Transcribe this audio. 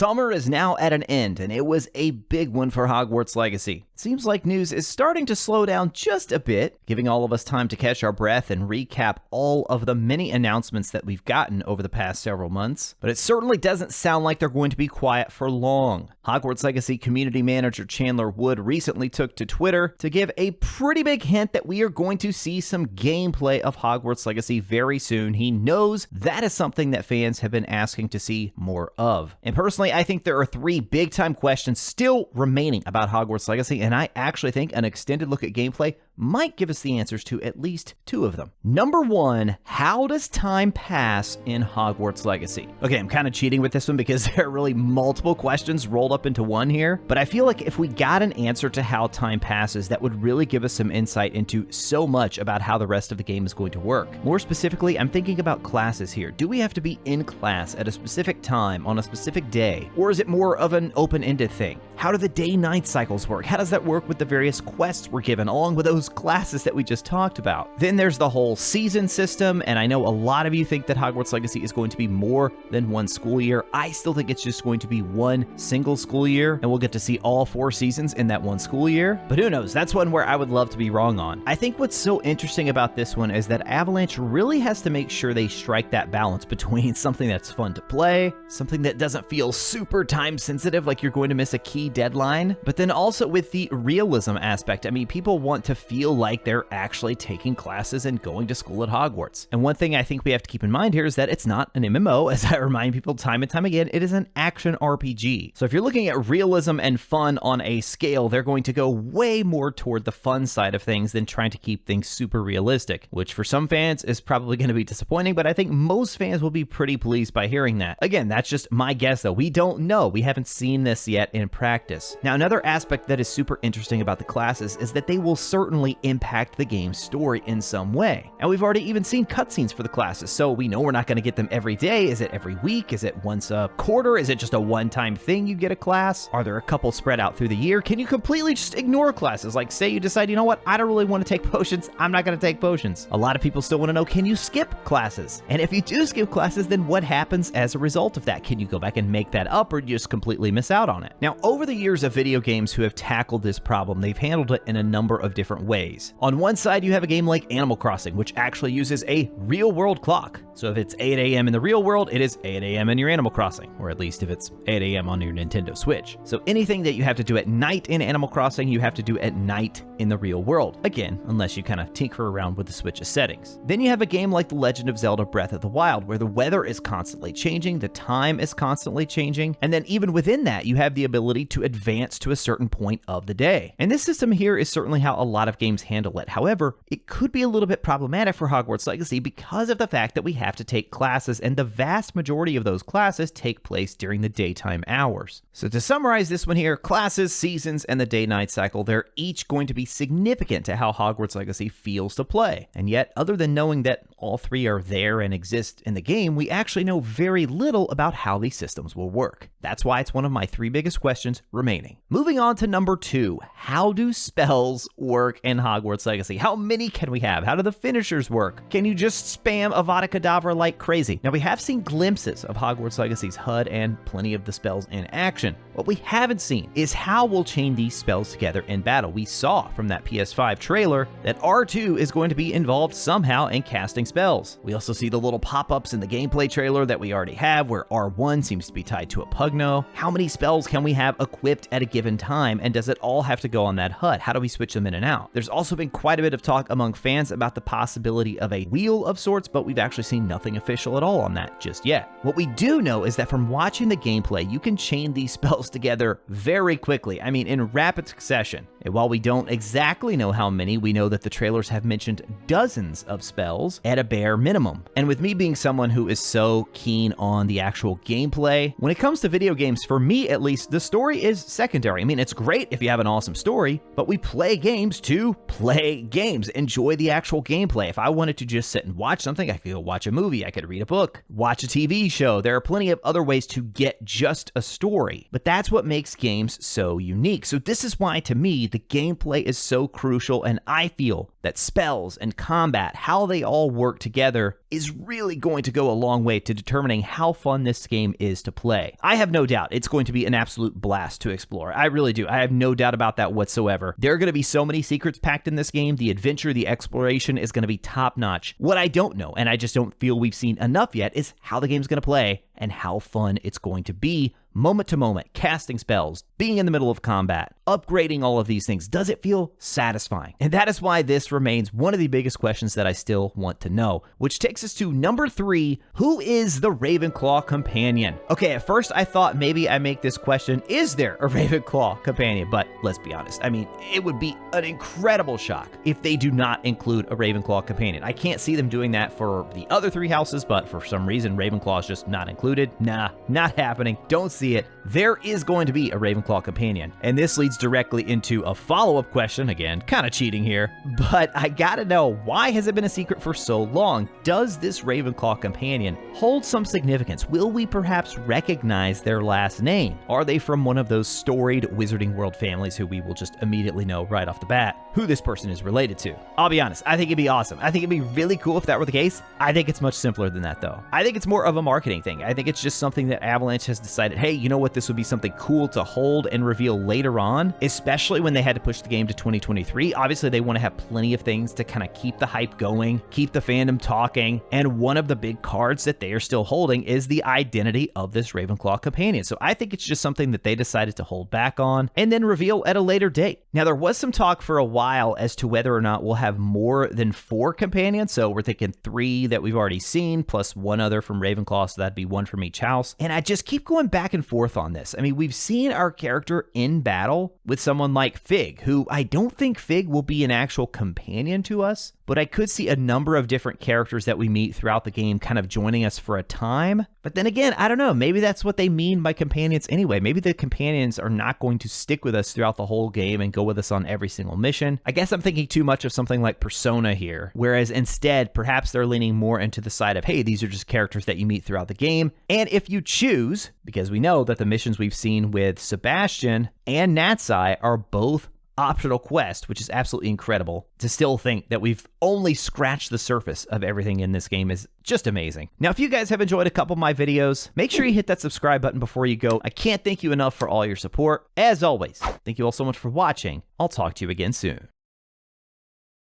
Summer is now at an end, and it was a big one for Hogwarts Legacy. It seems like news is starting to slow down just a bit, giving all of us time to catch our breath and recap all of the many announcements that we've gotten over the past several months. But it certainly doesn't sound like they're going to be quiet for long. Hogwarts Legacy community manager Chandler Wood recently took to Twitter to give a pretty big hint that we are going to see some gameplay of Hogwarts Legacy very soon. He knows that is something that fans have been asking to see more of. And personally, I think there are 3 big-time questions still remaining about Hogwarts Legacy, and I actually think an extended look at gameplay might give us the answers to at least 2 of them. Number 1, how does time pass in Hogwarts Legacy? Okay, I'm kind of cheating with this one because there are really multiple questions rolled up into one here, but I feel like if we got an answer to how time passes, that would really give us some insight into so much about how the rest of the game is going to work. More specifically, I'm thinking about classes here. Do we have to be in class at a specific time on a specific day, or is it more of an open-ended thing? How do the day-night cycles work? How does that work with the various quests we're given, along with those classes that we just talked about? Then there's the whole season system, and I know a lot of you think that Hogwarts Legacy is going to be more than 1 school year. I still think it's just going to be 1 single school year, and we'll get to see all 4 seasons in that 1 school year. But who knows? That's one where I would love to be wrong on. I think what's so interesting about this one is that Avalanche really has to make sure they strike that balance between something that's fun to play, something that doesn't feel super time sensitive like you're going to miss a key deadline, but then also with the realism aspect. I mean, people want to feel like they're actually taking classes and going to school at Hogwarts. And one thing I think we have to keep in mind here is that it's not an MMO, as I remind people time and time again, it is an action RPG. So if you're looking at realism and fun on a scale, they're going to go way more toward the fun side of things than trying to keep things super realistic, which for some fans is probably going to be disappointing, but I think most fans will be pretty pleased by hearing that. Again, that's just my guess though. We don't know. We haven't seen this yet in practice. Now, another aspect that is super interesting about the classes is that they will certainly impact the game's story in some way. And we've already even seen cutscenes for the classes, so we know we're not going to get them every day. Is it every week? Is it once a quarter? Is it just a one-time thing you get a class? Are there a couple spread out through the year? Can you completely just ignore classes? Like, say you decide, you know what, I don't really want to take potions, I'm not going to take potions. A lot of people still want to know, can you skip classes? And if you do skip classes, then what happens as a result of that? Can you go back and make that up, or just completely miss out on it? Now, over the years of video games who have tackled this problem, they've handled it in a number of different ways. On one side, you have a game like Animal Crossing, which actually uses a real-world clock. So if it's 8 a.m. in the real world, it is 8 a.m. in your Animal Crossing, or at least if it's 8 a.m. on your Nintendo Switch. So anything that you have to do at night in Animal Crossing, you have to do at night in the real world. Again, unless you kind of tinker around with the Switch's settings. Then you have a game like The Legend of Zelda Breath of the Wild, where the weather is constantly changing, the time is constantly changing, and then even within that, you have the ability to advance to a certain point of the day. And this system here is certainly how a lot of games handle it. However, it could be a little bit problematic for Hogwarts Legacy because of the fact that we have to take classes, and the vast majority of those classes take place during the daytime hours. So to summarize this one here, classes, seasons, and the day-night cycle, they're each going to be significant to how Hogwarts Legacy feels to play. And yet, other than knowing that all 3 are there and exist in the game, we actually know very little about how these systems will work. That's why it's one of my 3 biggest questions remaining. Moving on to number 2, how do spells work in Hogwarts Legacy? How many can we have? How do the finishers work? Can you just spam Avada Kedavra like crazy? Now, we have seen glimpses of Hogwarts Legacy's HUD and plenty of the spells in action. What we haven't seen is how we'll chain these spells together in battle. We saw from that PS5 trailer that R2 is going to be involved somehow in casting spells. We also see the little pop-ups in the gameplay trailer that we already have, where R1 seems to be tied to a Pugno. How many spells can we have equipped at a given time, and does it all have to go on that HUD? How do we switch them in and out? There's also been quite a bit of talk among fans about the possibility of a wheel of sorts, but we've actually seen nothing official at all on that just yet. What we do know is that from watching the gameplay, you can chain these spells together very quickly. I mean, in rapid succession. And while we don't exactly know how many, we know that the trailers have mentioned dozens of spells at a bare minimum. And with me being someone who is so keen on the actual gameplay, when it comes to video games, for me at least, the story is secondary. I mean, it's great if you have an awesome story, but we play games to play games, enjoy the actual gameplay. If I wanted to just sit and watch something, I could go watch a movie, I could read a book, watch a TV show. There are plenty of other ways to get just a story, but that's what makes games so unique. So this is why, to me, the gameplay is so crucial, and I feel that spells and combat, how they all work together, is really going to go a long way to determining how fun this game is to play. I have no doubt it's going to be an absolute blast to explore. I really do. I have no doubt about that whatsoever. There are going to be so many secrets packed in this game. The adventure, the exploration is going to be top-notch. What I don't know, and I just don't feel we've seen enough yet, is how the game's going to play and how fun it's going to be moment to moment, casting spells, being in the middle of combat, upgrading all of these things. Does it feel satisfying? And that is why this remains one of the biggest questions that I still want to know, which takes us to number 3. Who is the Ravenclaw companion? Okay, at first I thought maybe I make this question, is there a Ravenclaw companion? But let's be honest, I mean, it would be an incredible shock if they do not include a Ravenclaw companion. I can't see them doing that for the other 3 houses, but for some reason, Ravenclaw is just not included. Nah, not happening. Don't see it. There is going to be a Ravenclaw companion. And this leads directly into a follow-up question. Again, kind of cheating here, but I gotta know, why has it been a secret for so long? Does this Ravenclaw companion hold some significance? Will we perhaps recognize their last name? Are they from one of those storied Wizarding World families who we will just immediately know right off the bat who this person is related to? I'll be honest, I think it'd be awesome. I think it'd be really cool if that were the case. I think it's much simpler than that, though. I think it's more of a marketing thing. I think it's just something that Avalanche has decided, hey, you know what, this would be something cool to hold and reveal later on, especially when they had to push the game to 2023. Obviously, they want to have plenty of things to kind of keep the hype going, keep the fandom talking, and one of the big cards that they are still holding is the identity of this Ravenclaw companion. So I think it's just something that they decided to hold back on and then reveal at a later date. Now, there was some talk for a while as to whether or not we'll have more than 4 companions, so we're thinking 3 that we've already seen, plus 1 other from Ravenclaw, so that'd be 1 from each house. And I just keep going back and forth on this. I mean, we've seen our character in battle with someone like Fig, who I don't think Fig will be an actual companion to us, but I could see a number of different characters that we meet throughout the game kind of joining us for a time. But then again, I don't know, maybe that's what they mean by companions anyway. Maybe the companions are not going to stick with us throughout the whole game and go with us on every single mission. I guess I'm thinking too much of something like Persona here, whereas instead, perhaps they're leaning more into the side of, hey, these are just characters that you meet throughout the game. And if you choose, because we know that the missions we've seen with Sebastian and Natsai are both optional quest, which is absolutely incredible. To still think that we've only scratched the surface of everything in this game is just amazing. Now, if you guys have enjoyed a couple of my videos, make sure you hit that subscribe button before you go. I can't thank you enough for all your support. As always, thank you all so much for watching. I'll talk to you again soon.